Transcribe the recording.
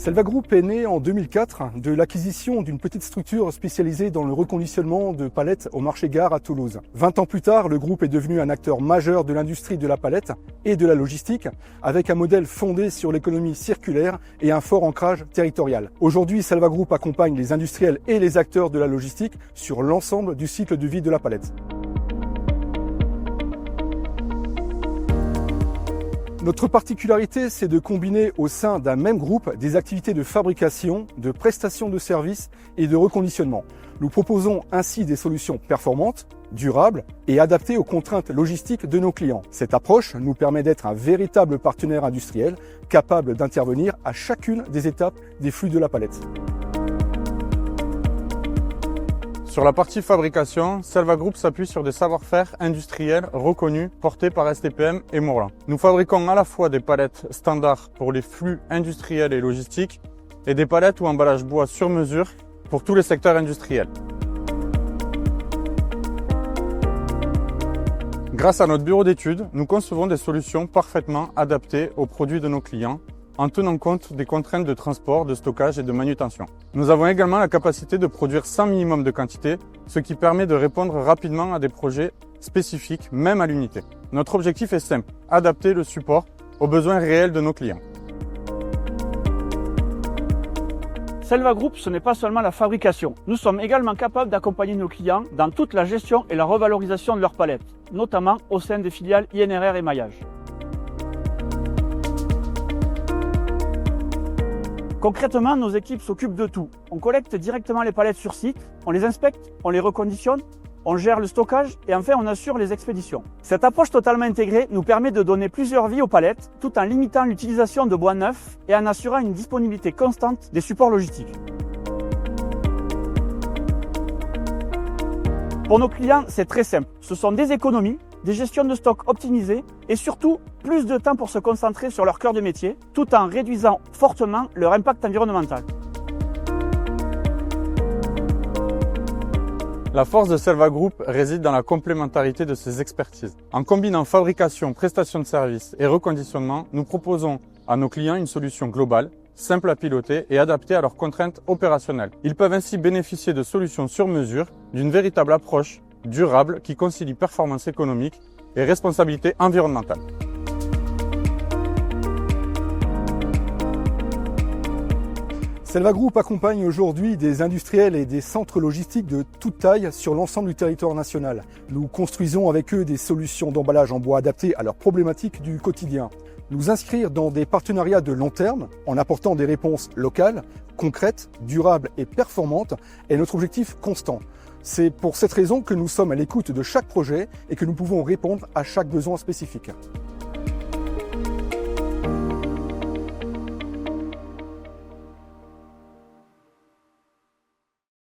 Selva Group est né en 2004 de l'acquisition d'une petite structure spécialisée dans le reconditionnement de palettes au marché gare à Toulouse. 20 ans plus tard, le groupe est devenu un acteur majeur de l'industrie de la palette et de la logistique, avec un modèle fondé sur l'économie circulaire et un fort ancrage territorial. Aujourd'hui, Selva Group accompagne les industriels et les acteurs de la logistique sur l'ensemble du cycle de vie de la palette. Notre particularité, c'est de combiner au sein d'un même groupe des activités de fabrication, de prestation de services et de reconditionnement. Nous proposons ainsi des solutions performantes, durables et adaptées aux contraintes logistiques de nos clients. Cette approche nous permet d'être un véritable partenaire industriel capable d'intervenir à chacune des étapes des flux de la palette. Sur la partie fabrication, Selva Group s'appuie sur des savoir-faire industriels reconnus portés par STPM et Mourlan. Nous fabriquons à la fois des palettes standards pour les flux industriels et logistiques et des palettes ou emballages bois sur mesure pour tous les secteurs industriels. Grâce à notre bureau d'études, nous concevons des solutions parfaitement adaptées aux produits de nos clients en tenant compte des contraintes de transport, de stockage et de manutention. Nous avons également la capacité de produire sans minimum de quantité, ce qui permet de répondre rapidement à des projets spécifiques, même à l'unité. Notre objectif est simple, adapter le support aux besoins réels de nos clients. Selva Group, ce n'est pas seulement la fabrication. Nous sommes également capables d'accompagner nos clients dans toute la gestion et la revalorisation de leurs palettes, notamment au sein des filiales INRR et Maillage. Concrètement, nos équipes s'occupent de tout. On collecte directement les palettes sur site, on les inspecte, on les reconditionne, on gère le stockage et enfin on assure les expéditions. Cette approche totalement intégrée nous permet de donner plusieurs vies aux palettes tout en limitant l'utilisation de bois neuf et en assurant une disponibilité constante des supports logistiques. Pour nos clients, c'est très simple. Ce sont des économies, des gestions de stock optimisées et surtout plus de temps pour se concentrer sur leur cœur de métier tout en réduisant fortement leur impact environnemental. La force de Selva Group réside dans la complémentarité de ses expertises. En combinant fabrication, prestation de services et reconditionnement, nous proposons à nos clients une solution globale, simple à piloter et adaptée à leurs contraintes opérationnelles. Ils peuvent ainsi bénéficier de solutions sur mesure, d'une véritable approche durable qui concilie performance économique et responsabilité environnementale. Selva Group accompagne aujourd'hui des industriels et des centres logistiques de toute taille sur l'ensemble du territoire national. Nous construisons avec eux des solutions d'emballage en bois adaptées à leurs problématiques du quotidien. Nous inscrire dans des partenariats de long terme en apportant des réponses locales, concrètes, durables et performantes est notre objectif constant. C'est pour cette raison que nous sommes à l'écoute de chaque projet et que nous pouvons répondre à chaque besoin spécifique.